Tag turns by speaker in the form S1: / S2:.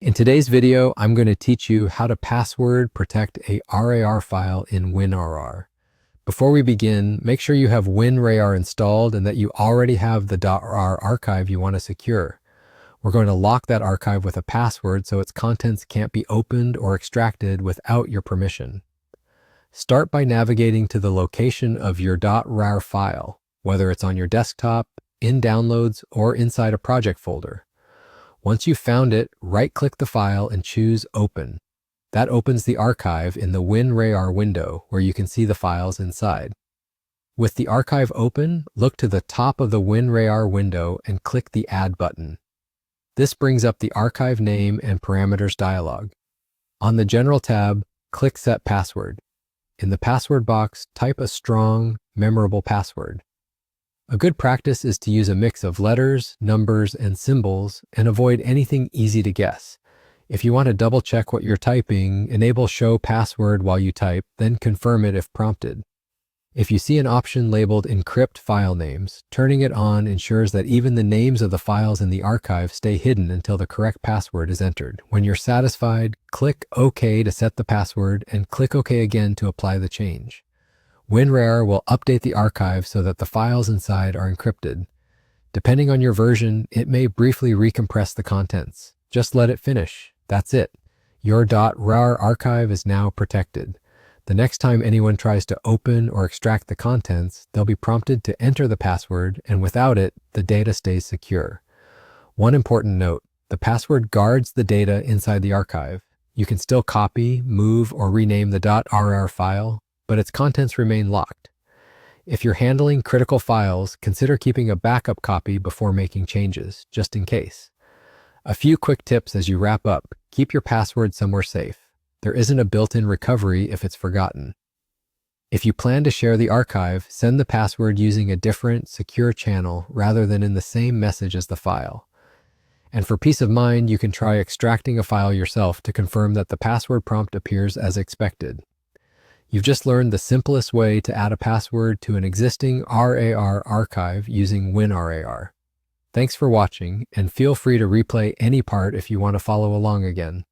S1: In today's video, I'm going to teach you how to password protect a RAR file in WinRAR. Before we begin, make sure you have WinRAR installed and that you already have the .rar archive you want to secure. We're going to lock that archive with a password so its contents can't be opened or extracted without your permission. Start by navigating to the location of your .rar file, whether it's on your desktop, in Downloads, or inside a project folder. Once you've found it, right-click the file and choose Open. That opens the archive in the WinRAR window where you can see the files inside. With the archive open, look to the top of the WinRAR window and click the Add button. This brings up the archive name and parameters dialog. On the General tab, click Set Password. In the password box, type a strong, memorable password. A good practice is to use a mix of letters, numbers, and symbols and avoid anything easy to guess. If you want to double check what you're typing, enable Show Password while you type, then confirm it if prompted. If you see an option labeled Encrypt File Names, turning it on ensures that even the names of the files in the archive stay hidden until the correct password is entered. When you're satisfied, click OK to set the password and click OK again to apply the change. WinRAR will update the archive so that the files inside are encrypted. Depending on your version, it may briefly recompress the contents. Just let it finish. That's it. Your .rar archive is now protected. The next time anyone tries to open or extract the contents, they'll be prompted to enter the password, and without it, the data stays secure. One important note, the password guards the data inside the archive. You can still copy, move, or rename the .rar file, but its contents remain locked. If you're handling critical files, consider keeping a backup copy before making changes, just in case. A few quick tips as you wrap up. Keep your password somewhere safe. There isn't a built-in recovery if it's forgotten. If you plan to share the archive, send the password using a different, secure channel rather than in the same message as the file. And for peace of mind, you can try extracting a file yourself to confirm that the password prompt appears as expected. You've just learned the simplest way to add a password to an existing RAR archive using WinRAR. Thanks for watching, and feel free to replay any part if you want to follow along again.